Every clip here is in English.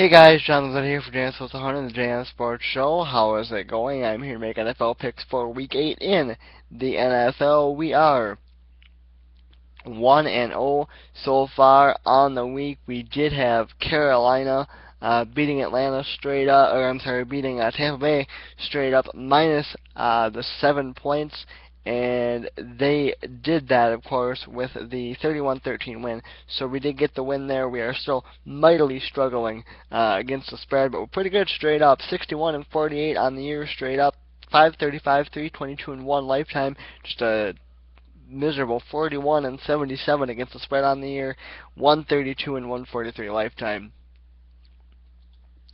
Hey guys, Jonathan here for JS with the Hunt and the JS Sports Show. How is it going? I'm here to make NFL picks for Week 8 in the NFL. We are 1-0 so far on the week. We did have Carolina beating Atlanta straight up, beating Tampa Bay straight up minus the 7 points. And they did that, of course, with the 31-13 win. So we did get the win there. We are still mightily struggling against the spread, but we're pretty good straight up. 61-48 on the year straight up. 535, 322 and 1 lifetime. Just a miserable 41-77 against the spread on the year. 132 and 143 lifetime.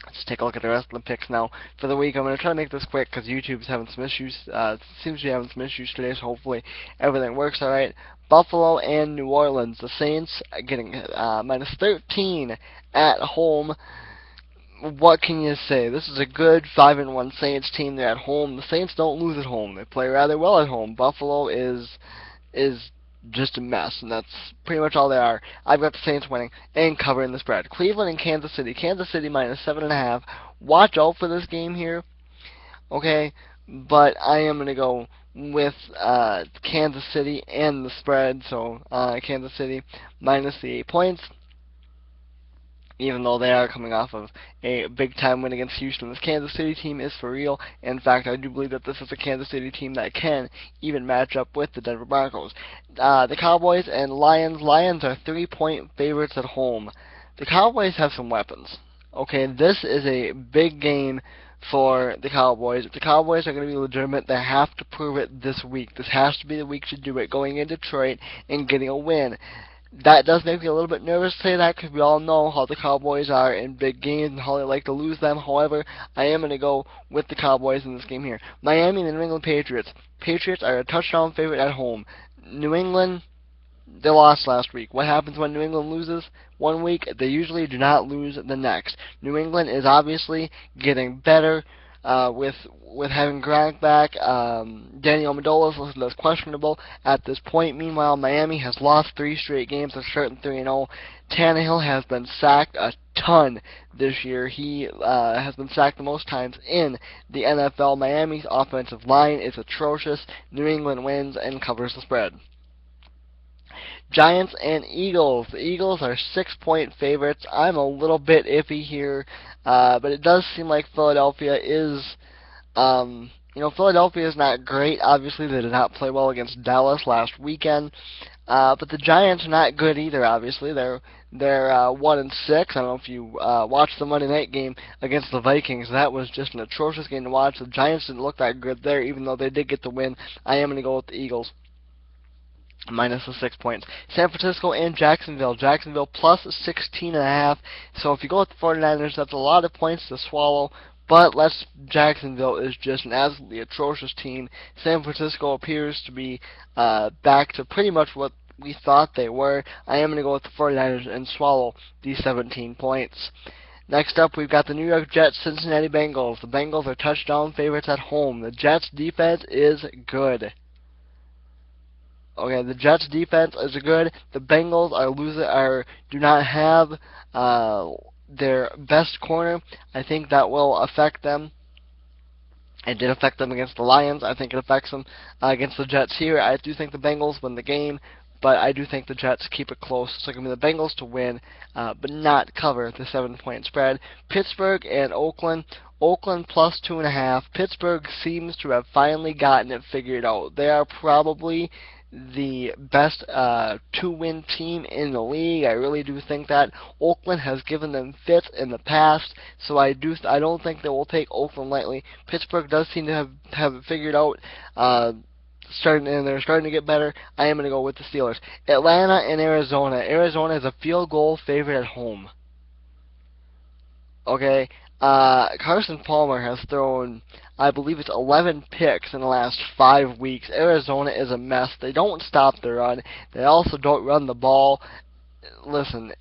Let's take a look at the rest of the picks now for the week. I'm going to try to make this quick because YouTube's having some issues. Seems to be having some issues today, so hopefully everything works all right. Buffalo and New Orleans. The Saints getting minus 13 at home. What can you say? This is a good 5-1 Saints team. They're at home. The Saints don't lose at home. They play rather well at home. Buffalo is just a mess, and that's pretty much all they are. I've got the Saints winning and covering the spread. Cleveland and Kansas City. Kansas City minus 7.5. Watch out for this game here, okay? But I am going to go with Kansas City and the spread, so Kansas City minus the 8 points. Even though they are coming off of a big-time win against Houston. This Kansas City team is for real. In fact, I do believe that this is a Kansas City team that can even match up with the Denver Broncos. The Cowboys and Lions. Lions are 3-point favorites at home. The Cowboys have some weapons. Okay, this is a big game for the Cowboys. If the Cowboys are going to be legitimate, they have to prove it this week. This has to be the week to do it, going in Detroit and getting a win. That does make me a little bit nervous to say that because we all know how the Cowboys are in big games and how they like to lose them. However, I am going to go with the Cowboys in this game here. Miami and the New England Patriots. Patriots are a touchdown favorite at home. New England, they lost last week. What happens when New England loses one week? They usually do not lose the next. New England is obviously getting better. With having Gronk back, Daniel Amendola is listed as questionable at this point. Meanwhile, Miami has lost 3 straight games. They're starting 3-0. Tannehill has been sacked a ton this year. He has been sacked the most times in the NFL. Miami's offensive line is atrocious. New England wins and covers the spread. Giants and Eagles. The Eagles are 6-point favorites. I'm a little bit iffy here, but it does seem like Philadelphia is, Philadelphia is not great. Obviously, they did not play well against Dallas last weekend, but the Giants are not good either. Obviously, they're 1-6. I don't know if you watched the Monday night game against the Vikings. That was just an atrocious game to watch. The Giants didn't look that good there, even though they did get the win. I am going to go with the Eagles minus the 6 points. San Francisco and Jacksonville. Jacksonville plus 16.5. So if you go with the 49ers, that's a lot of points to swallow. But Jacksonville is just an absolutely atrocious team. San Francisco appears to be back to pretty much what we thought they were. I am going to go with the 49ers and swallow these 17 points. Next up, we've got the New York Jets, Cincinnati Bengals. The Bengals are touchdown favorites at home. The Jets' defense is good. Okay, the Jets' defense is good. The Bengals do not have their best corner. I think that will affect them. It did affect them against the Lions. I think it affects them against the Jets here. I do think the Bengals win the game, but I do think the Jets keep it close. So it's going to be the Bengals to win, but not cover the 7-point spread. Pittsburgh and Oakland. Oakland plus 2.5. Pittsburgh seems to have finally gotten it figured out. They are probably the best 2-win team in the league. I really do think that. Oakland has given them fits in the past, so I don't think they will take Oakland lightly. Pittsburgh does seem to have it figured out. They're starting to get better. I am going to go with the Steelers. Atlanta and Arizona. Arizona is a field goal favorite at home. Okay, Carson Palmer has thrown, I believe it's 11 picks in the last 5 weeks. Arizona is a mess. They don't stop the run. They also don't run the ball. Listen,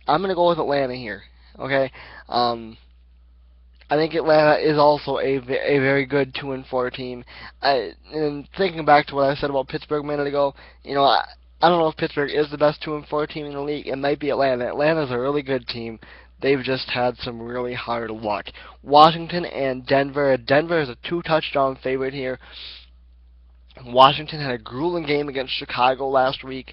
I'm going to go with Atlanta here, okay? I think Atlanta is also a very good 2-4 team. And thinking back to what I said about Pittsburgh a minute ago, I don't know if Pittsburgh is the best 2-4 team in the league. It might be Atlanta. Atlanta's a really good team. they've just had some really hard luck. Washington and Denver. Denver is a 2-touchdown favorite here. Washington had a grueling game against Chicago last week.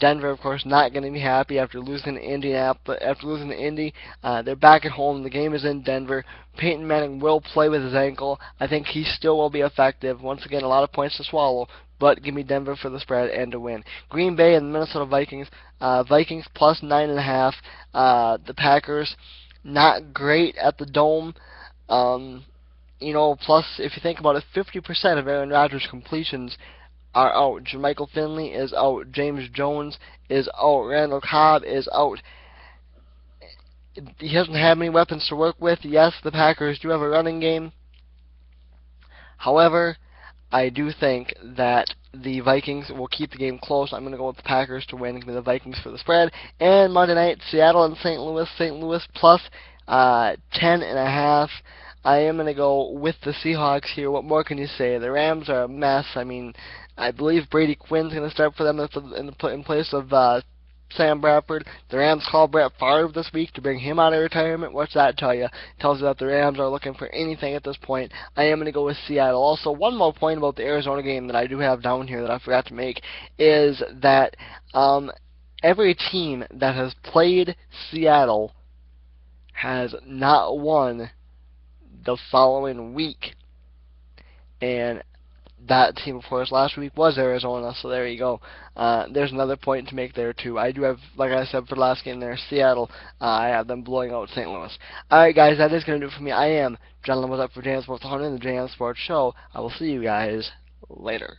Denver, of course, not going to be happy after losing to Indianapolis. After losing to Indy, they're back at home. The game is in Denver. Peyton Manning will play with his ankle. I think he still will be effective. Once again, a lot of points to swallow, but give me Denver for the spread and to win. Green Bay and the Minnesota Vikings. Vikings plus 9.5. The Packers, not great at the Dome. Plus, if you think about it, 50% of Aaron Rodgers' completions are out. Jermichael Finley is out. James Jones is out. Randall Cobb is out. He doesn't have many weapons to work with. Yes, the Packers do have a running game. However, I do think that the Vikings will keep the game close. I'm going to go with the Packers to win. Give me the Vikings for the spread. And Monday night, Seattle and St. Louis. St. Louis plus 10.5. I am going to go with the Seahawks here. What more can you say? The Rams are a mess. I mean, I believe Brady Quinn's going to start for them in place of Sam Bradford. The Rams called Brett Favre this week to bring him out of retirement. What's that tell you? It tells you that the Rams are looking for anything at this point. I am going to go with Seattle. Also, one more point about the Arizona game that I do have down here that I forgot to make is that every team that has played Seattle has not won the following week. And that team, of course, last week was Arizona, so there you go. There's another point to make there, too. I do have, like I said for the last game there, Seattle. I have them blowing out St. Louis. Alright, guys, that is going to do it for me. I am John Lemons up for JM Sports 100 and the JM Sports Show. I will see you guys later.